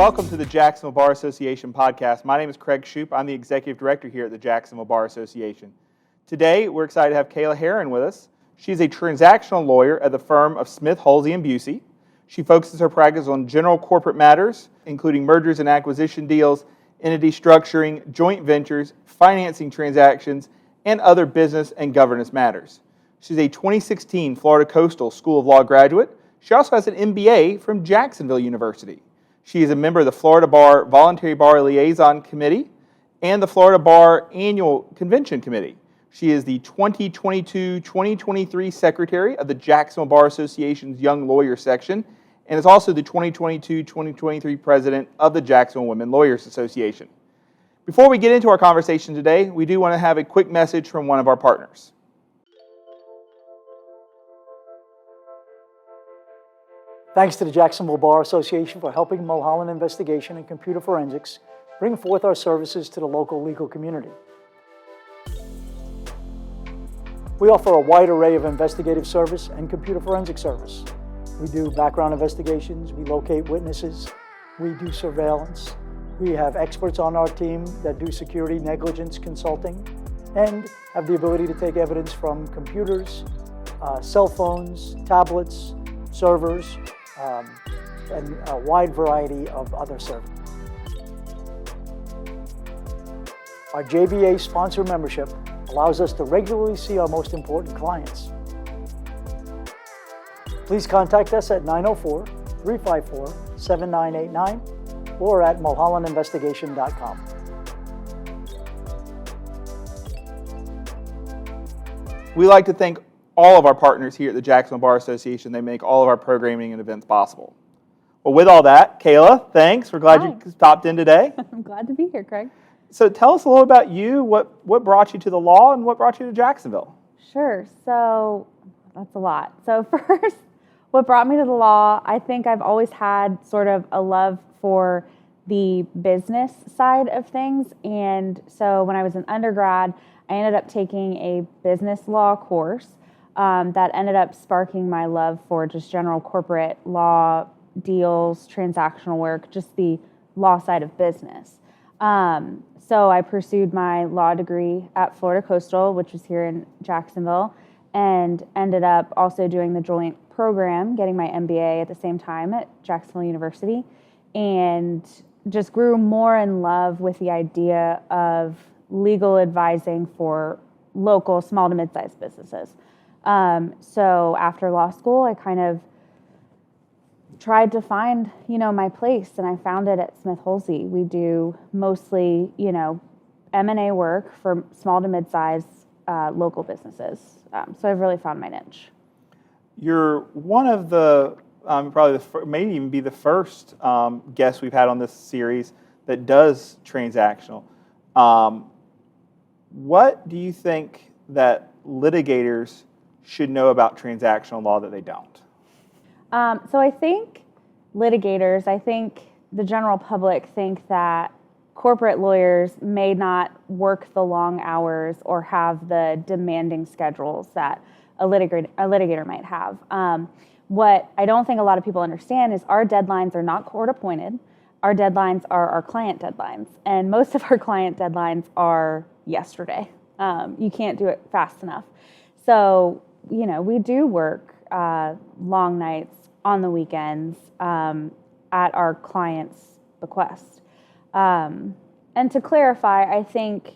Welcome to the Jacksonville Bar Association podcast. My name is Craig Shoup. I'm the executive director here at the Jacksonville Bar Association. Today, we're excited to have Kayla Herrin with us. She's a transactional lawyer at the firm of Smith, Hulsey, and Busey. She focuses her practice on general corporate matters, including mergers and acquisition deals, entity structuring, joint ventures, financing transactions, and other business and governance matters. She's a 2016 Florida Coastal School of Law graduate. She also has an MBA from Jacksonville University. She is a member of the Florida Bar Voluntary Bar Liaison Committee and the Florida Bar Annual Convention Committee. She is the 2022-2023 Secretary of the Jacksonville Bar Association's Young Lawyer Section and is also the 2022-2023 President of the Jacksonville Women Lawyers Association. Before we get into our conversation today, we do want to have a quick message from one of our partners. Thanks to the Jacksonville Bar Association for helping Mulholland Investigation and Computer Forensics bring forth our services to the local legal community. We offer a wide array of investigative service and computer forensic service. We do background investigations, we locate witnesses, we do surveillance. We have experts on our team that do security negligence consulting and have the ability to take evidence from computers, cell phones, tablets, servers, and a wide variety of other services. Our JBA sponsor membership allows us to regularly see our most important clients. Please contact us at 904-354-7989 or at mulhollandinvestigation.com. We like to thank all of our partners here at the Jacksonville Bar Association. They make all of our programming and events possible. Well, with all that, Kayla, thanks. We're glad you stopped in today. I'm glad to be here, Craig. So tell us a little about you, what brought you to the law and what brought you to Jacksonville? Sure. So that's a lot. So first, what brought me to the law, I think I've always had sort of a love for the business side of things. And so when I was an undergrad, I ended up taking a business law course that ended up sparking my love for just general corporate law, deals, transactional work, just the law side of business. So I pursued my law degree at Florida Coastal, which is here in Jacksonville, and ended up also doing the joint program, getting my MBA at the same time at Jacksonville University, and just grew more in love with the idea of legal advising for local small to mid-sized businesses. So after law school, I kind of tried to find, my place, and I found it at Smith Hulsey. We do mostly, M&A work for small to mid-sized local businesses. So I've really found my niche. You're one of the, maybe even be the first guest we've had on this series that does transactional. What do you think that litigators should know about transactional law that they don't? So I think litigators, the general public think that corporate lawyers may not work the long hours or have the demanding schedules that a litigator might have. What I don't think a lot of people understand is our deadlines are not court appointed. Our deadlines are our client deadlines. And most of our client deadlines are yesterday. You can't do it fast enough. So, we do work long nights on the weekends at our client's bequest. And to clarify, I think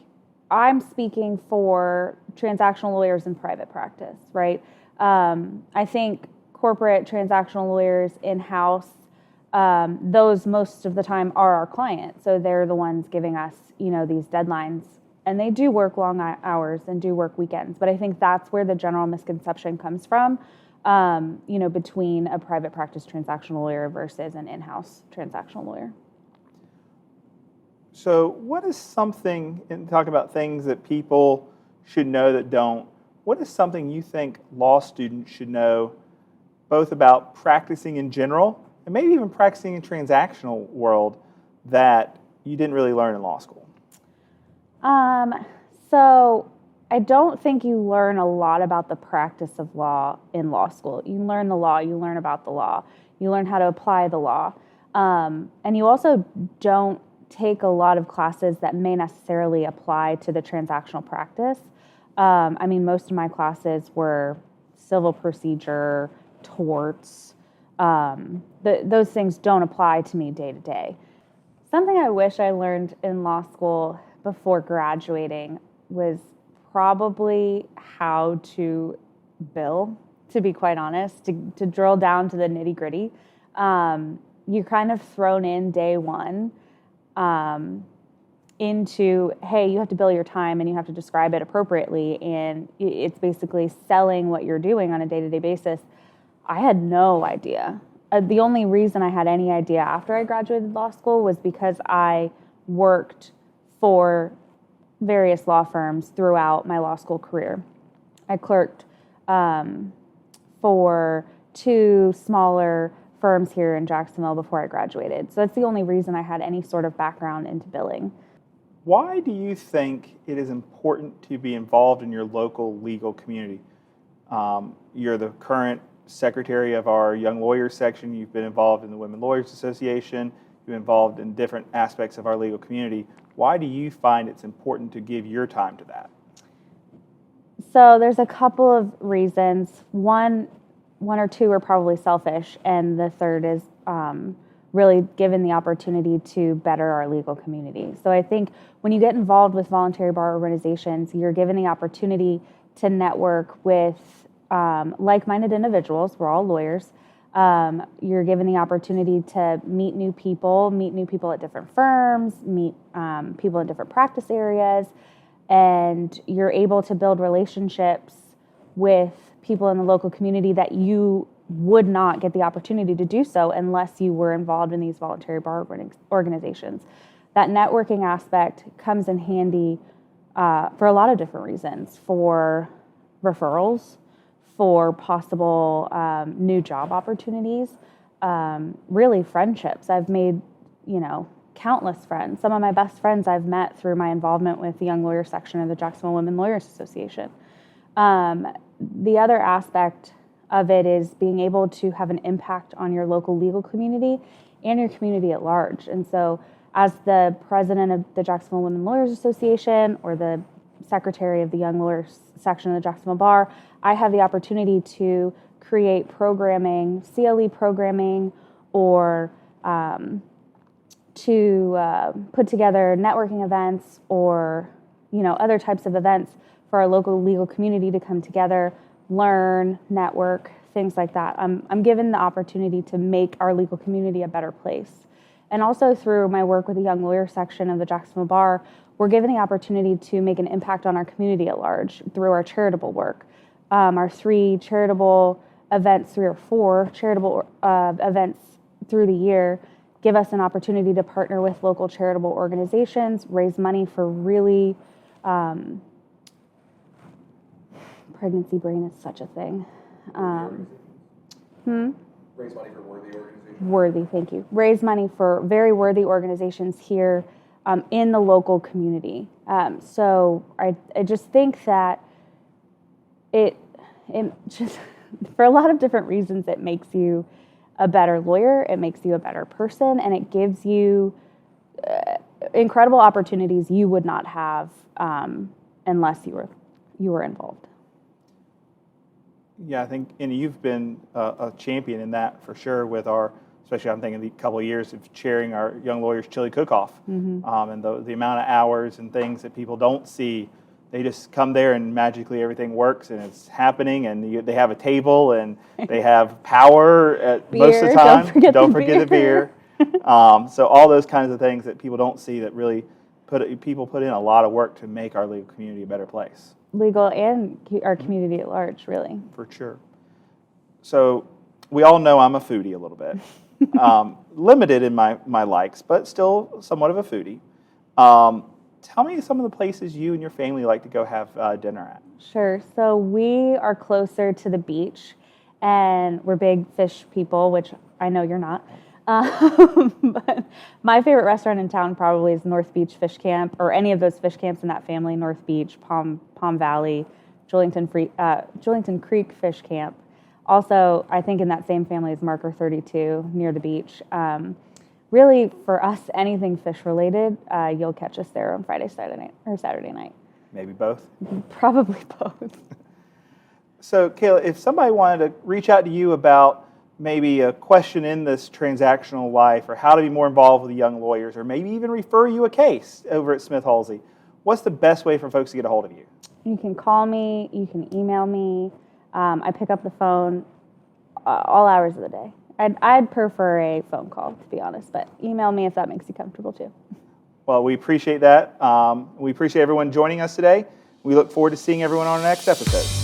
I'm speaking for transactional lawyers in private practice, right? I think corporate transactional lawyers in-house, those most of the time are our clients. So they're the ones giving us, these deadlines. And they do work long hours and do work weekends. But I think that's where the general misconception comes from, between a private practice transactional lawyer versus an in-house transactional lawyer. So what is something, and talk about things that people should know that don't, what is something you think law students should know both about practicing in general and maybe even practicing in transactional world that you didn't really learn in law school? So I don't think you learn a lot about the practice of law in law school. You learn the law, you learn about the law, you learn how to apply the law. And you also don't take a lot of classes that may necessarily apply to the transactional practice. I mean, most of my classes were civil procedure, torts. Those things don't apply to me day to day. Something I wish I learned in law school before graduating was probably how to bill, to be quite honest, to drill down to the nitty gritty. You're kind of thrown in day one into, hey, you have to bill your time and you have to describe it appropriately. And it's basically selling what you're doing on a day-to-day basis. I had no idea. The only reason I had any idea after I graduated law school was because I worked for various law firms throughout my law school career. I clerked for 2 smaller firms here in Jacksonville before I graduated. So that's the only reason I had any sort of background into billing. Why do you think it is important to be involved in your local legal community? You're the current secretary of our Young Lawyers section. You've been involved in the Women Lawyers Association. You've been involved in different aspects of our legal community. Why do you find it's important to give your time to that? So there's a couple of reasons. One or two are probably selfish, and the third is really given the opportunity to better our legal community. So I think when you get involved with voluntary bar organizations, you're given the opportunity to network with like-minded individuals. We're all lawyers. You're given the opportunity to meet new people at different firms, meet people in different practice areas, and you're able to build relationships with people in the local community that you would not get the opportunity to do so unless you were involved in these voluntary bar organizations. That networking aspect comes in handy for a lot of different reasons, for referrals, for possible new job opportunities, really friendships. I've made, countless friends. Some of my best friends I've met through my involvement with the Young Lawyers section of the Jacksonville Women Lawyers Association. The other aspect of it is being able to have an impact on your local legal community and your community at large. And so as the president of the Jacksonville Women Lawyers Association or the secretary of the Young Lawyers section of the Jacksonville Bar, I have the opportunity to create programming, CLE programming, or to put together networking events or other types of events for our local legal community to come together, learn, network, things like that. I'm given the opportunity to make our legal community a better place. And also through my work with the Young Lawyer section of the Jacksonville Bar, we're given the opportunity to make an impact on our community at large through our charitable work. Our 3 charitable events, 3 or 4 charitable events through the year give us an opportunity to partner with local charitable organizations, raise money for really, pregnancy brain is such a thing. Raise money for worthy organizations. Worthy, thank you. Raise money for very worthy organizations here in the local community. So I just think that it just, for a lot of different reasons, it makes you a better lawyer, it makes you a better person, and it gives you incredible opportunities you would not have unless you were involved. Yeah, I think, and you've been a champion in that for sure with our, especially I'm thinking the couple of years of chairing our Young Lawyers Chili Cook-Off, and the amount of hours and things that people don't see. They just come there and magically everything works and it's happening, and they have a table and they have power most of the time. Don't forget the beer. So all those kinds of things that people don't see that really people put in a lot of work to make our legal community a better place. Legal and our community at large, really. For sure. So we all know I'm a foodie a little bit. Limited in my likes, but still somewhat of a foodie. Tell me some of the places you and your family like to go have dinner at. Sure. So we are closer to the beach, and we're big fish people, which I know you're not. But my favorite restaurant in town probably is North Beach Fish Camp, or any of those fish camps in that family, North Beach, Palm Valley, Julington Creek Fish Camp. Also, I think in that same family is Marker 32 near the beach. really, for us, anything fish related, you'll catch us there on Saturday night. Maybe both? Probably both. So, Kayla, if somebody wanted to reach out to you about maybe a question in this transactional life or how to be more involved with young lawyers, or maybe even refer you a case over at Smith Halsey, what's the best way for folks to get a hold of you? You can call me, you can email me. I pick up the phone all hours of the day. I'd prefer a phone call, to be honest, but email me if that makes you comfortable too. Well, we appreciate that. We appreciate everyone joining us today. We look forward to seeing everyone on our next episode.